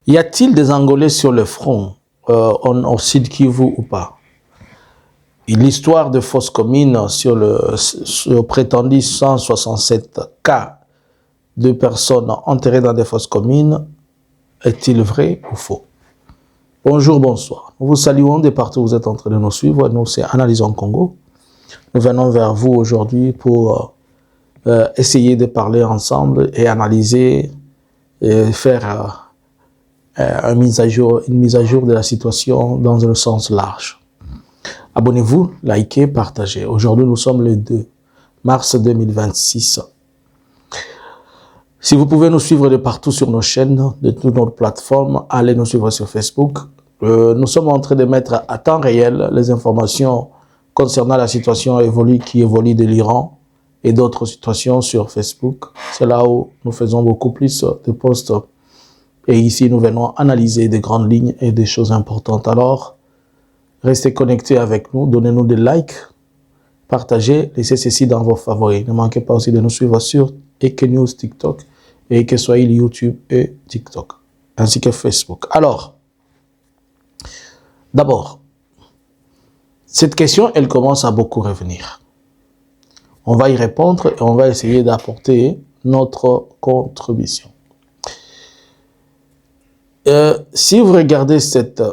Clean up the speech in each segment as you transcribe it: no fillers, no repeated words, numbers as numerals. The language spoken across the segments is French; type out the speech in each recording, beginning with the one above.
Y a-t-il des Angolais sur le front, au Sud Kivu ou pas? L'histoire de fosses communes sur le prétendu 167 cas de personnes enterrées dans des fosses communes, est-il vrai ou faux? Bonjour, bonsoir. Nous vous saluons de partout où vous êtes en train de nous suivre. Nous, c'est Analysons Congo. Nous venons vers vous aujourd'hui pour essayer de parler ensemble et analyser et faire une mise à jour de la situation dans un sens large. Abonnez-vous, likez, partagez. Aujourd'hui, nous sommes le 2 mars 2026. Si vous pouvez nous suivre de partout sur nos chaînes, de toutes nos plateformes, allez nous suivre sur Facebook. Nous sommes en train de mettre à temps réel les informations concernant la situation qui évolue de l'Iran et d'autres situations sur Facebook. C'est là où nous faisons beaucoup plus de posts. Et ici, nous venons analyser des grandes lignes et des choses importantes. Alors, restez connectés avec nous, donnez-nous des likes, partagez, laissez ceci dans vos favoris. Ne manquez pas aussi de nous suivre sur Ekenews TikTok et Ekeswahili YouTube et TikTok, ainsi que Facebook. Alors, d'abord, cette question, elle commence à beaucoup revenir. On va y répondre et on va essayer d'apporter notre contribution. Si vous regardez cette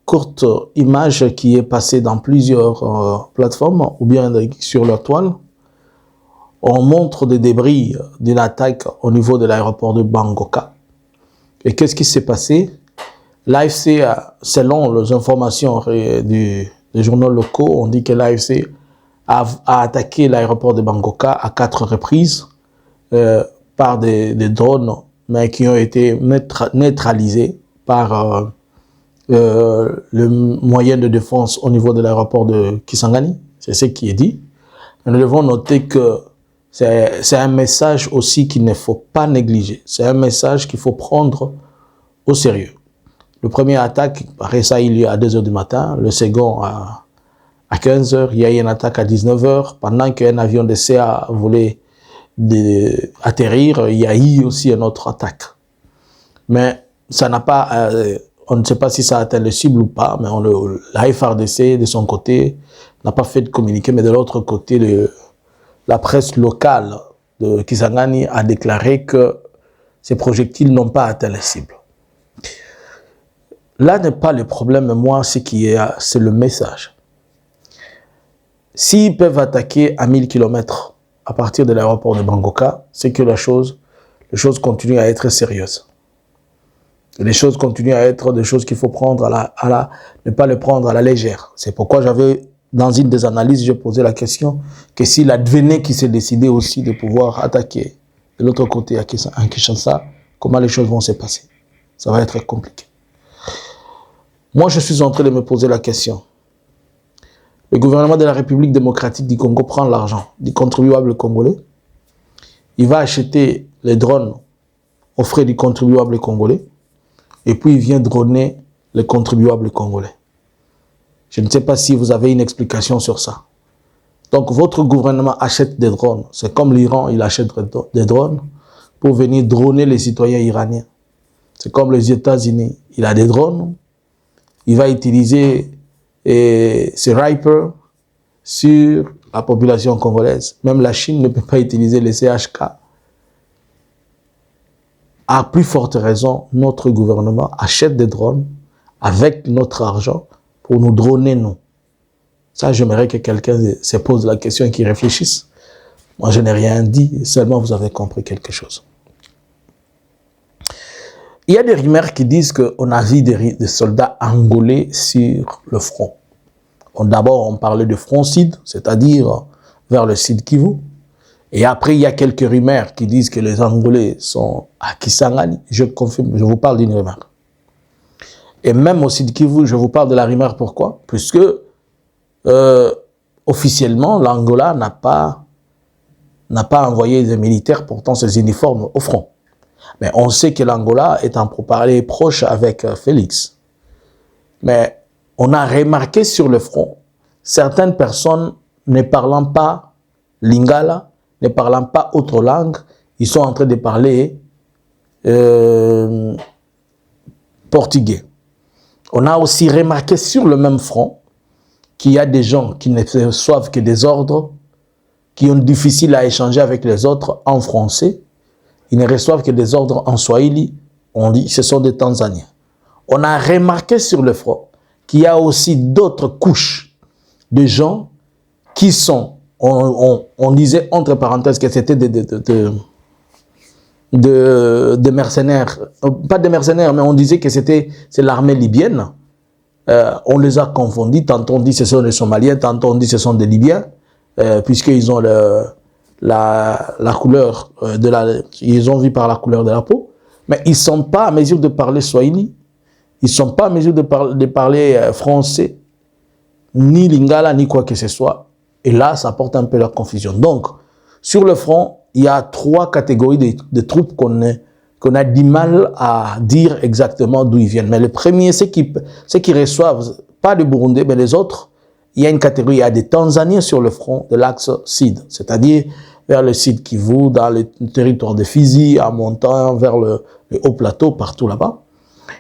courte image qui est passée dans plusieurs plateformes ou bien sur la toile, on montre des débris d'une attaque au niveau de l'aéroport de Bangoka. Et qu'est-ce qui s'est passé? L'AFC, selon les informations des journaux locaux, on dit que l'AFC a attaqué l'aéroport de Bangoka à 4 reprises par des drones, mais qui ont été neutralisés par le moyen de défense au niveau de l'aéroport de Kisangani. C'est ce qui est dit. Mais nous devons noter que c'est un message aussi qu'il ne faut pas négliger. C'est un message qu'il faut prendre au sérieux. Le premier attaque, ça il y a à 2 h du matin. Le second à 15 h. Il y a eu une attaque à 19 h. Pendant qu'un avion de CA voulait atterrir, il y a eu aussi une autre attaque. Mais ça n'a pas... on ne sait pas si ça a atteint le cible ou pas, mais la FRDC, de son côté, n'a pas fait de communiqué, mais de l'autre côté, la presse locale de Kisangani a déclaré que ces projectiles n'ont pas atteint les cibles. Là n'est pas le problème, moi, c'est le message. S'ils peuvent attaquer à 1000 km à partir de l'aéroport de Bangoka, c'est que les choses continuent à être sérieuses. Les choses continuent à être des choses qu'il faut prendre ne pas les prendre à la légère. C'est pourquoi dans une des analyses, j'ai posé la question que s'il advenait qu'il s'est décidé aussi de pouvoir attaquer de l'autre côté à Kinshasa, comment les choses vont se passer? Ça va être compliqué. Moi, je suis en train de me poser la question. Le gouvernement de la République démocratique du Congo prend l'argent du contribuable congolais. Il va acheter les drones aux frais du contribuable congolais. Et puis, il vient droner les contribuables congolais. Je ne sais pas si vous avez une explication sur ça. Donc, votre gouvernement achète des drones. C'est comme l'Iran, il achète des drones pour venir droner les citoyens iraniens. C'est comme les États-Unis. Il a des drones. Il va utiliser ces Reaper sur la population congolaise. Même la Chine ne peut pas utiliser les CHK. À plus forte raison, notre gouvernement achète des drones avec notre argent pour nous droner, nous. Ça, j'aimerais que quelqu'un se pose la question et qu'il réfléchisse. Moi, je n'ai rien dit, seulement vous avez compris quelque chose. Il y a des rumeurs qui disent qu'on a vu des soldats angolais sur le front. D'abord, on parlait de front sud, c'est-à-dire vers le sud Kivu. Et après, il y a quelques rumeurs qui disent que les Angolais sont à Kisangani. Je confirme, je vous parle d'une rumeur. Et même au Sud Kivu, je vous parle de la rumeur. Pourquoi? Puisque officiellement, l'Angola n'a pas envoyé des militaires portant ses uniformes au front. Mais on sait que l'Angola est en pourparlers proche avec Félix. Mais on a remarqué sur le front, certaines personnes ne parlant pas lingala, ne parlant pas autre langue, ils sont en train de parler portugais. On a aussi remarqué sur le même front qu'il y a des gens qui ne reçoivent que des ordres, qui ont difficile à échanger avec les autres en français. Ils ne reçoivent que des ordres en swahili. On dit ce sont des Tanzaniens. On a remarqué sur le front qu'il y a aussi d'autres couches de gens qui sont, on disait entre parenthèses que c'était des mercenaires, pas des mercenaires, mais on disait que c'est l'armée libyenne. On les a confondus, tantôt on dit ce sont des Somaliens, tantôt on dit ce sont des Libyens, puisqu'ils ont la couleur ils ont vu par la couleur de la peau, mais ils ne sont pas à mesure de parler swahili, ils ne sont pas à mesure de parler français, ni lingala, ni quoi que ce soit. Et là, ça porte un peu la confusion. Donc, sur le front, il y a 3 catégories de troupes qu'on a du mal à dire exactement d'où ils viennent. Mais le premier, ceux qui reçoivent, pas de Burundais, mais les autres, il y a une catégorie, il y a des Tanzaniens sur le front de l'axe sud, c'est-à-dire vers le sud Kivu, dans le territoire de Fizi, en montant vers le haut plateau, partout là-bas.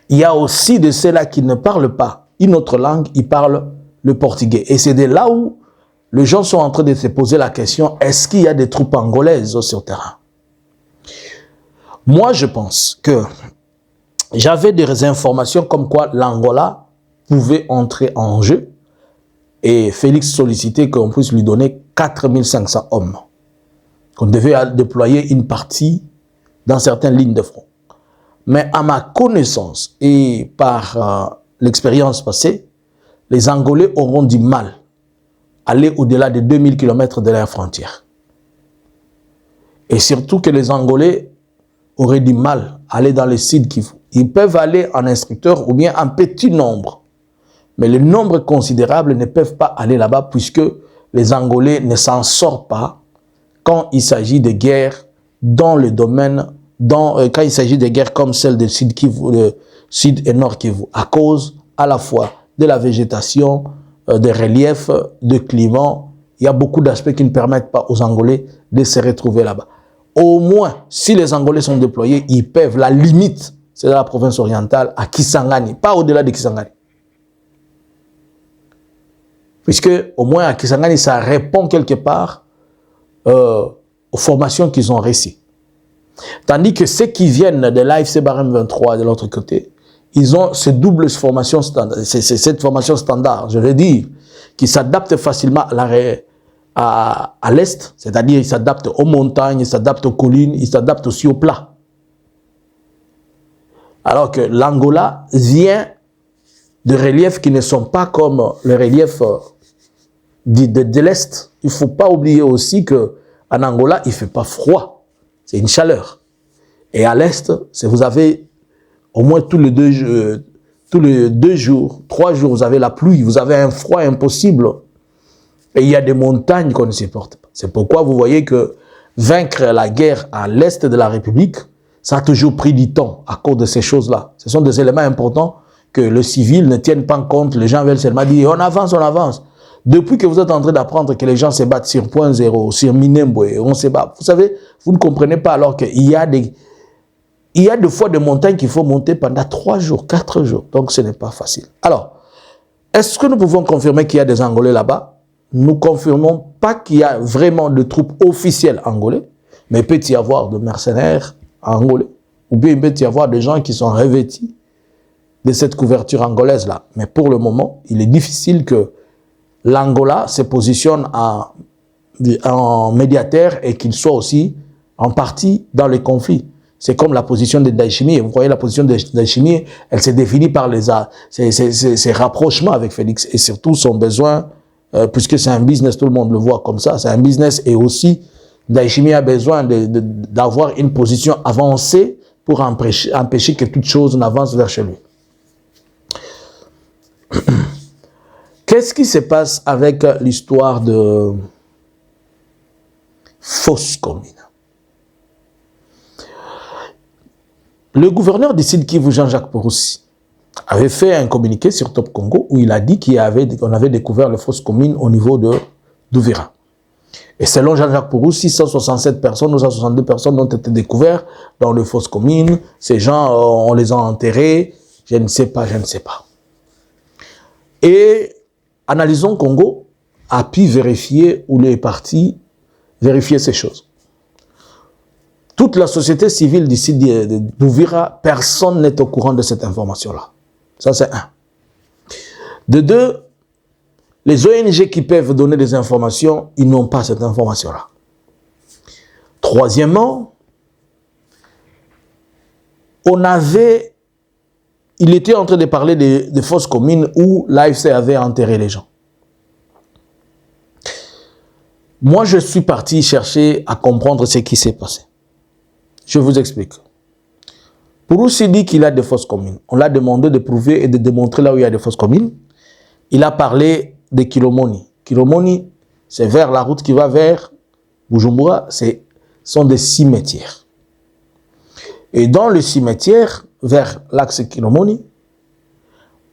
Il y a aussi de ceux-là qui ne parlent pas une autre langue, ils parlent le portugais. Et c'est de là où les gens sont en train de se poser la question, est-ce qu'il y a des troupes angolaises sur le terrain? Moi, je pense que j'avais des informations comme quoi l'Angola pouvait entrer en jeu et Félix sollicitait qu'on puisse lui donner 4500 hommes, qu'on devait déployer une partie dans certaines lignes de front. Mais à ma connaissance et par l'expérience passée, les Angolais auront du mal à aller au-delà de 2000 km de leur frontière. Et surtout que les Angolais auraient du mal à aller dans le sud Kivu. Ils peuvent aller en instructeur ou bien en petit nombre. Mais le nombre considérable ne peuvent pas aller là-bas puisque les Angolais ne s'en sortent pas quand il s'agit de guerres dans le domaine, quand il s'agit de guerres comme celle de Sud Kivu, de Sud et Nord Kivu, à cause à la fois de la végétation, des reliefs, de climat. Il y a beaucoup d'aspects qui ne permettent pas aux Angolais de se retrouver là-bas. Au moins, si les Angolais sont déployés, ils peuvent, la limite, c'est dans la province orientale, à Kisangani, pas au-delà de Kisangani. Puisque, au moins, à Kisangani, ça répond quelque part aux formations qu'ils ont réussies. Tandis que ceux qui viennent de l'AFC Barème 23 de l'autre côté, ils ont cette double formation standard, cette formation standard, je veux dire, qui s'adapte facilement à l'Est, c'est-à-dire ils s'adaptent aux montagnes, ils s'adaptent aux collines, ils s'adaptent aussi au plat. Alors que l'Angola vient de reliefs qui ne sont pas comme les reliefs de l'Est. Il ne faut pas oublier aussi qu'en Angola, il ne fait pas froid, c'est une chaleur. Et à l'Est, vous avez au moins tous les 2 jours, 3 jours, vous avez la pluie, vous avez un froid impossible. Et il y a des montagnes qu'on ne supporte pas. C'est pourquoi vous voyez que vaincre la guerre à l'Est de la République, ça a toujours pris du temps à cause de ces choses-là. Ce sont des éléments importants que le civil ne tienne pas compte. Les gens veulent seulement dire on avance, on avance. Depuis que vous êtes en train d'apprendre que les gens se battent sur Point Zéro, sur Minembwe, on se bat. Vous savez, vous ne comprenez pas alors qu'il y a des fois des montagnes qu'il faut monter pendant 3 jours, 4 jours. Donc ce n'est pas facile. Alors, est-ce que nous pouvons confirmer qu'il y a des Angolais là-bas? Nous confirmons pas qu'il y a vraiment de troupes officielles angolais, mais il peut y avoir de mercenaires angolais, ou bien il peut y avoir des gens qui sont revêtis de cette couverture angolaise-là. Mais pour le moment, il est difficile que l'Angola se positionne en médiateur et qu'il soit aussi en partie dans le conflit. C'est comme la position de Ndayishimiye. Vous voyez, la position de Ndayishimiye, elle s'est définie par ses rapprochements avec Félix et surtout son besoin, puisque c'est un business, tout le monde le voit comme ça, c'est un business et aussi Ndayishimiye a besoin d'avoir une position avancée pour empêcher que toute chose n'avance vers chez lui. Qu'est-ce qui se passe avec l'histoire de fausse commune? Le gouverneur du Sud Kivu, Jean-Jacques Poroussi, avait fait un communiqué sur Top Congo où il a dit qu'on avait découvert les fausses communes au niveau d'Uvira. Et selon Jean-Jacques Pourou, 667 personnes, 262 personnes ont été découvertes dans les fosses communes. Ces gens, on les a enterrés. Je ne sais pas. Et Analysons Congo a pu vérifier, ou les partis vérifier ces choses. Toute la société civile d'ici d'Ouvira, personne n'est au courant de cette information-là. Ça, c'est un. De deux, les ONG qui peuvent donner des informations, ils n'ont pas cette information-là. Troisièmement, il était en train de parler de fosses communes où l'AFC avait enterré les gens. Moi, je suis parti chercher à comprendre ce qui s'est passé. Je vous explique. Pour aussi dit qu'il a des fosses communes. On l'a demandé de prouver et de démontrer là où il y a des fosses communes. Il a parlé de Kilomoni. Kilomoni, c'est vers la route qui va vers Bujumbura. Sont des cimetières. Et dans le cimetière, vers l'axe Kilomoni,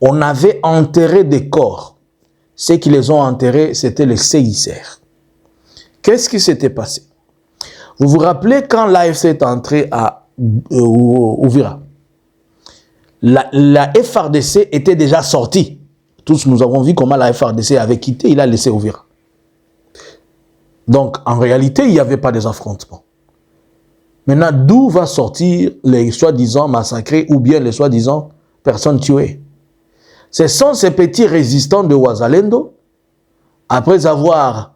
on avait enterré des corps. Ceux qui les ont enterrés, c'était les CICR. Qu'est-ce qui s'était passé? Vous vous rappelez quand l'AFC est entré à Ouvira? La FRDC était déjà sortie. Tous nous avons vu comment la FRDC avait quitté, il a laissé Ouvira. Donc, en réalité, il n'y avait pas des affrontements. Maintenant, d'où va sortir les soi-disant massacrés ou bien les soi-disant personnes tuées? Ce sont ces petits résistants de Wazalendo, après avoir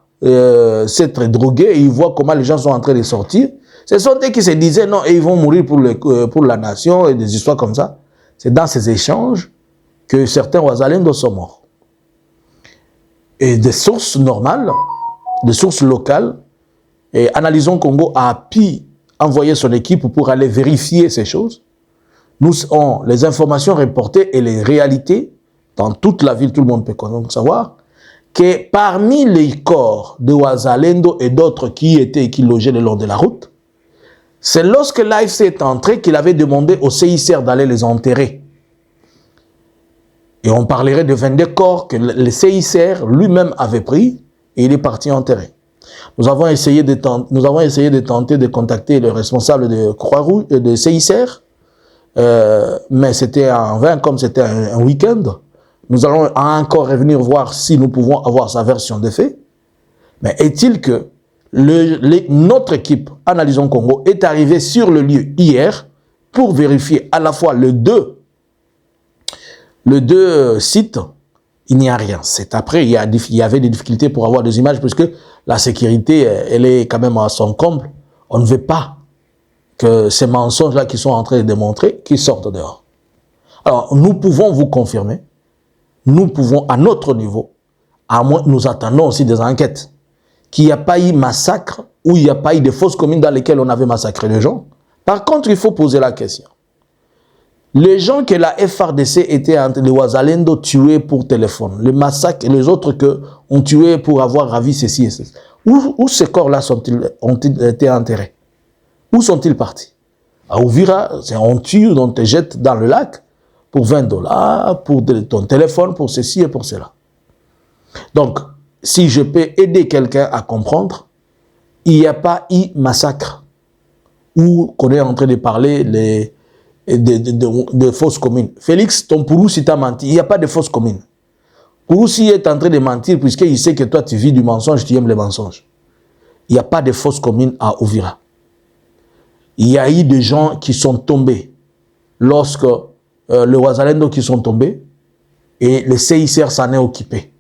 s'être drogués, et ils voient comment les gens sont en train de sortir. Ce sont eux qui se disaient non, et ils vont mourir pour la nation, et des histoires comme ça. C'est dans ces échanges que certains Wazalendo sont morts. Et des sources normales, des sources locales, et Analysons Congo a pu envoyer son équipe pour aller vérifier ces choses. Nous avons les informations reportées et les réalités dans toute la ville, tout le monde peut savoir que parmi les corps de Wazalendo et d'autres qui logeaient le long de la route, c'est lorsque l'AFC est entré qu'il avait demandé au CICR d'aller les enterrer. Et on parlerait de 22 corps que le CICR lui-même avait pris et il est parti enterrer. Nous avons essayé de tenter de contacter le responsable de Croix-Rouge, de CICR, mais c'était en vain, comme c'était un week-end. Nous allons encore revenir voir si nous pouvons avoir sa version des faits. Mais est-il que notre équipe, Analysons Congo, est arrivée sur le lieu hier pour vérifier à la fois les deux sites. Il n'y a rien. C'est après, il y avait des difficultés pour avoir des images puisque la sécurité, elle est quand même à son comble. On ne veut pas que ces mensonges-là qui sont en train de démontrer, qu'ils sortent dehors. Alors, nous pouvons vous confirmer, nous pouvons, à notre niveau, à moins nous attendons aussi des enquêtes, qu'il n'y a pas eu massacre ou il n'y a pas eu de fausses communes dans lesquelles on avait massacré les gens. Par contre, il faut poser la question. Les gens que la FRDC était entre les Wazalendo tués pour téléphone, les massacres et les autres que ont tués pour avoir ravi ceci et ceci, où ces corps-là ont-ils été enterrés? Où sont-ils partis? À Ouvira, on tue, on te jette dans le lac pour $20, pour ton téléphone, pour ceci et pour cela. Donc, si je peux aider quelqu'un à comprendre, il n'y a pas eu massacre où on est en train de parler de fausses communes. Félix, ton Pouroussi t'a menti. Il n'y a pas de fausses communes. Pouroussi est en train de mentir puisqu'il sait que toi tu vis du mensonge, tu aimes les mensonges. Il n'y a pas de fausses communes à Ouvira. Il y a eu des gens qui sont tombés lorsque les Wazalendo qui sont tombés et le CICR s'en est occupé.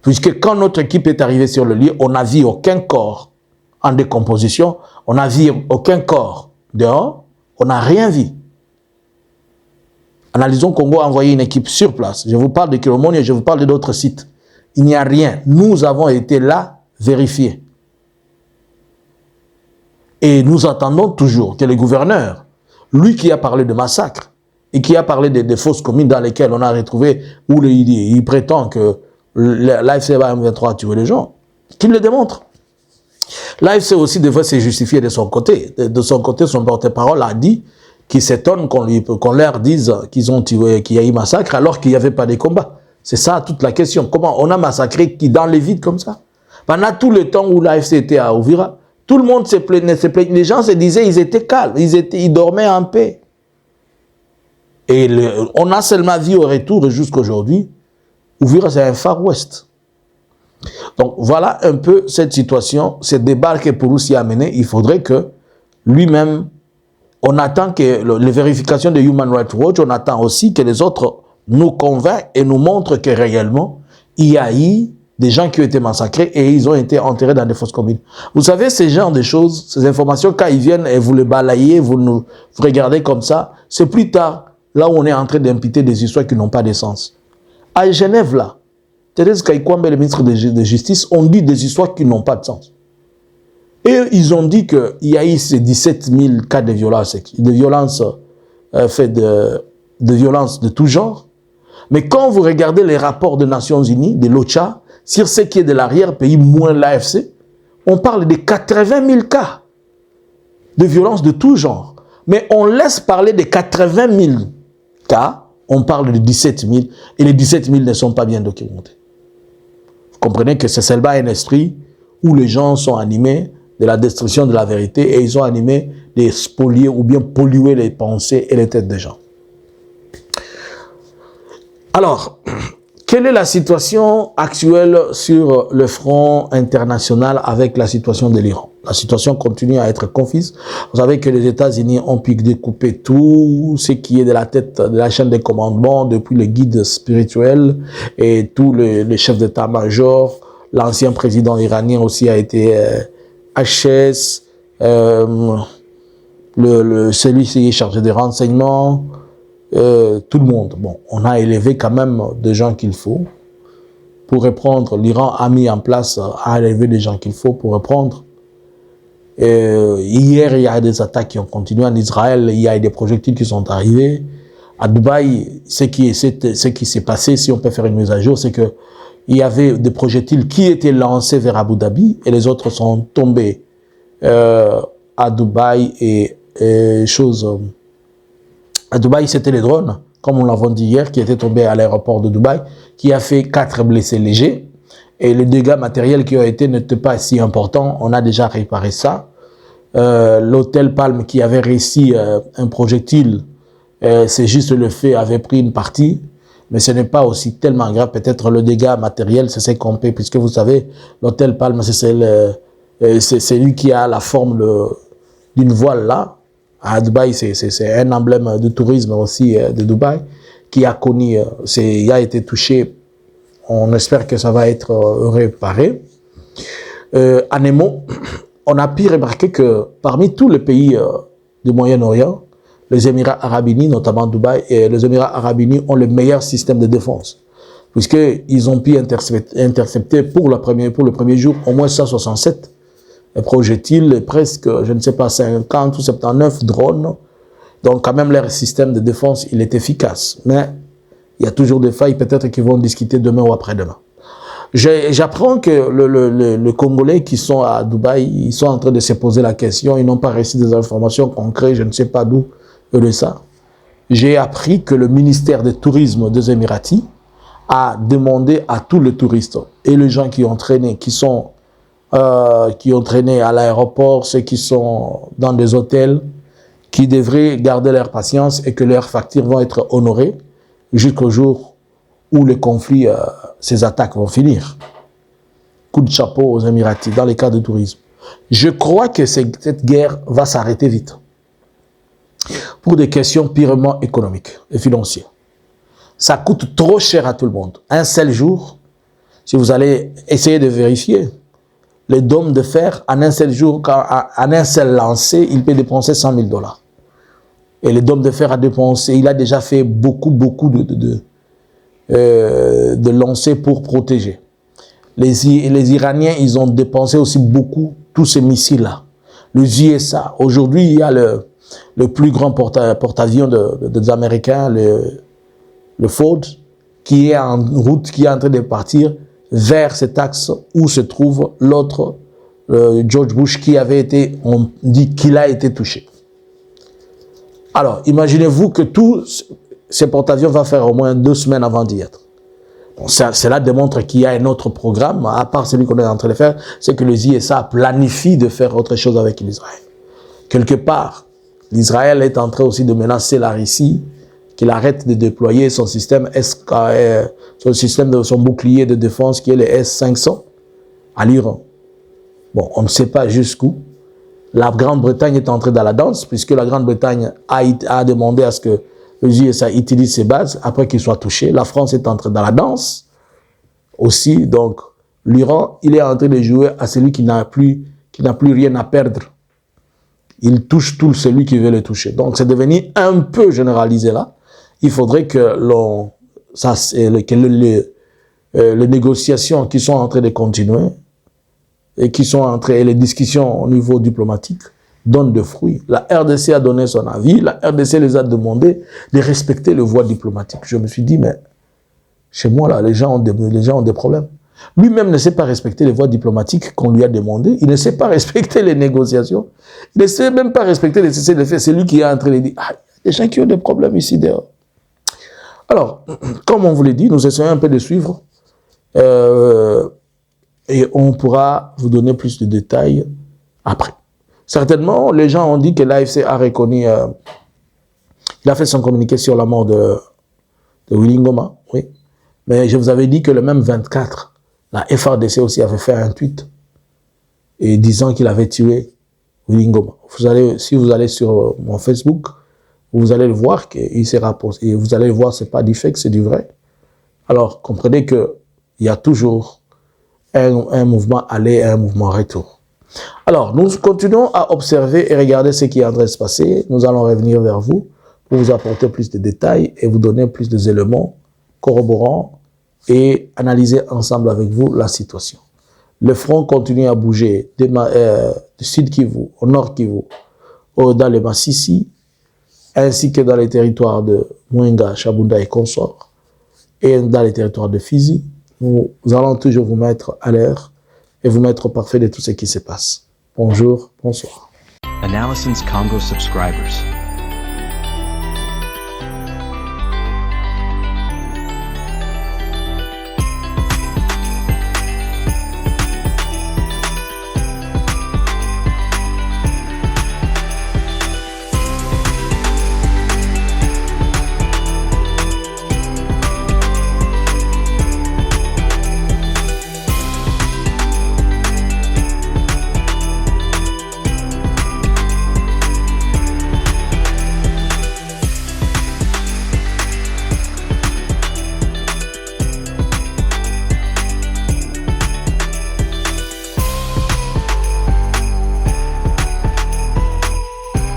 Puisque quand notre équipe est arrivée sur le lieu, on n'a vu aucun corps en décomposition, on n'a vu aucun corps dehors, on n'a rien vu. Analysons Congo a envoyé une équipe sur place. Je vous parle de Kilomoni et je vous parle d'autres sites. Il n'y a rien. Nous avons été là vérifier. Et nous attendons toujours que le gouverneur, lui qui a parlé de massacre et qui a parlé de fausses communes dans lesquelles on a retrouvé, où il prétend que l'AFC M23 a tué les gens, qu'il le démontre. L'AFC aussi devrait se justifier de son côté. De son côté, son porte-parole a dit qu'il s'étonne qu'on leur dise qu'ils ont tué, qu'il y a eu massacre alors qu'il n'y avait pas de combat. C'est ça toute la question. Comment on a massacré qui dans les vides comme ça? Pendant tout le temps où l'AFC était à Uvira, tout le monde se plaignait, les gens se disaient ils étaient calmes, ils dormaient en paix. Et on a seulement vu au retour jusqu'aujourd'hui, Uvira c'est un Far West. Donc voilà un peu cette situation, ce débat que Pouroussi a mené. Il faudrait que lui-même, on attend que les vérifications de Human Rights Watch, on attend aussi que les autres nous convainquent et nous montrent que réellement, il y a eu des gens qui ont été massacrés et ils ont été enterrés dans des fosses communes. Vous savez, ces genres de choses, ces informations, quand ils viennent et vous les balayez, vous regardez comme ça, c'est plus tard, là où on est en train d'imputer des histoires qui n'ont pas de sens. À Genève, là, Thérèse Kaikwambe, le ministre de Justice, ont dit des histoires qui n'ont pas de sens. Et ils ont dit qu'il y a eu ces 17 000 cas de violence, de violence de tout genre. Mais quand vous regardez les rapports des Nations Unies, de l'OCHA, sur ce qui est de l'arrière-pays, moins l'AFC, on parle de 80 000 cas de violence de tout genre. Mais on laisse parler de 80 000 cas, on parle de 17 000, et les 17 000 ne sont pas bien documentés. Vous comprenez que c'est seulement un esprit où les gens sont animés de la destruction de la vérité et ils sont animés de spolier ou bien polluer les pensées et les têtes des gens. Alors, quelle est la situation actuelle sur le front international avec la situation de l'Iran? La situation continue à être confuse. Vous savez que les États-Unis ont pu découper tout ce qui est de la tête de la chaîne de commandement, depuis le guide spirituel et tous les chefs d'état-major. L'ancien président iranien aussi a été HS, celui qui est chargé des renseignements, tout le monde. Bon, on a élevé quand même des gens qu'il faut pour répondre. L'Iran a mis en place, a élevé des gens qu'il faut pour répondre. Hier, il y a des attaques qui ont continué en Israël, il y a des projectiles qui sont arrivés. À Dubaï, ce qui s'est passé, si on peut faire une mise à jour, c'est que il y avait des projectiles qui étaient lancés vers Abu Dhabi et les autres sont tombés à Dubaï à Dubaï, c'était les drones, comme on l'avait dit hier, qui étaient tombés à l'aéroport de Dubaï, qui a fait 4 blessés légers. Et les dégâts matériels qui ont été n'étaient pas si importants. On a déjà réparé ça. L'hôtel Palme qui avait réussi un projectile, c'est juste le fait, avait pris une partie. Mais ce n'est pas aussi tellement grave. Peut-être le dégât matériel, c'est ce qu'on paie, puisque vous savez, l'hôtel Palme, c'est lui qui a la forme d'une voile là. À Dubaï, c'est un emblème de tourisme aussi de Dubaï, qui a connu, il a été touché. On espère que ça va être réparé. En un mot, on a pu remarquer que parmi tous les pays du Moyen-Orient, les Émirats Arabes Unis, notamment Dubaï, et les Émirats Arabes Unis ont le meilleur système de défense, puisqu'ils ont pu intercepter pour le premier jour au moins 167 projectiles, presque, je ne sais pas, 50 ou 79 drones. Donc quand même leur système de défense, il est efficace. Mais il y a toujours des failles, peut-être qu'ils vont discuter demain ou après-demain. J'apprends que les Congolais qui sont à Dubaï, ils sont en train de se poser la question, ils n'ont pas reçu des informations concrètes, je ne sais pas d'où de ça. J'ai appris que le ministère du Tourisme des Émiratis a demandé à tous les touristes et les gens qui ont traîné, qui ont traîné à l'aéroport, ceux qui sont dans des hôtels, qui devraient garder leur patience et que leurs factures vont être honorées jusqu'au jour où le conflit, ces attaques vont finir. Coup de chapeau aux Émiratis dans les cas de tourisme. Je crois que cette guerre va s'arrêter vite. Pour des questions purement économiques et financières. Ça coûte trop cher à tout le monde. Un seul jour, si vous allez essayer de vérifier, les dômes de fer, en un seul jour, en un seul lancer, il peut dépenser 100 000 $. Et les dômes de fer a dépensé, il a déjà fait beaucoup de lancers pour protéger. Les Iraniens, ils ont dépensé aussi beaucoup tous ces missiles-là. Les USA, aujourd'hui, il y a le plus grand porte-avions des Américains, le Ford, qui est en route, qui est en train de partir vers cet axe où se trouve l'autre, George Bush, qui avait été, on dit qu'il a été touché. Alors, imaginez-vous que tous ces porte-avions vont faire au moins 2 semaines avant d'y être. Cela démontre qu'il y a un autre programme, à part celui qu'on est en train de faire, c'est que les USA planifient de faire autre chose avec l'Israël. Quelque part, l'Israël est en train aussi de menacer la Russie, qu'il arrête de déployer son système son bouclier de défense qui est le S-500 à l'Iran. Bon, on ne sait pas jusqu'où. La Grande-Bretagne est entrée dans la danse, puisque la Grande-Bretagne a demandé à ce que les USA utilisent ses bases après qu'ils soient touchés. La France est entrée dans la danse aussi. Donc, l'Iran, il est en train de jouer à celui qui n'a plus rien à perdre. Il touche tout celui qui veut le toucher. Donc, c'est devenu un peu généralisé là. Il faudrait que les négociations qui sont en train de continuer et les discussions au niveau diplomatique donnent des fruits. La RDC a donné son avis, la RDC les a demandé de respecter les voies diplomatiques. Je me suis dit, mais chez moi, là, les gens ont des problèmes. Lui-même ne sait pas respecter les voies diplomatiques qu'on lui a demandées. Il ne sait pas respecter les négociations. Il ne sait même pas respecter les cessez-le-feu. C'est lui qui est en train de dire, ah, il y a des gens qui ont des problèmes ici dehors. Alors, comme on vous l'a dit, nous essayons un peu de suivre et on pourra vous donner plus de détails après. Certainement, les gens ont dit que l'AFC a reconnu, il a fait son communiqué sur la mort de Willy Ngoma, oui. Mais je vous avais dit que le même 24, la FARDC aussi avait fait un tweet et disant qu'il avait tué Willy Ngoma. Si vous allez sur mon Facebook, vous allez le voir qu'il sera posé. Et vous allez le voir, c'est pas du fake, c'est du vrai. Alors, comprenez qu'il y a toujours un mouvement aller et un mouvement retour. Alors, nous continuons à observer et regarder ce qui est en train de se passer. Nous allons revenir vers vous pour vous apporter plus de détails et vous donner plus d'éléments corroborants et analyser ensemble avec vous la situation. Le front continue à bouger du sud Kivu au nord Kivu, dans les Massissi, ainsi que dans les territoires de Mwenga, Chabunda et consorts, et dans les territoires de Fizi. Nous allons toujours vous mettre à l'air et vous mettre au parfait de tout ce qui se passe. Bonjour, bonsoir. Analysins Congo subscribers.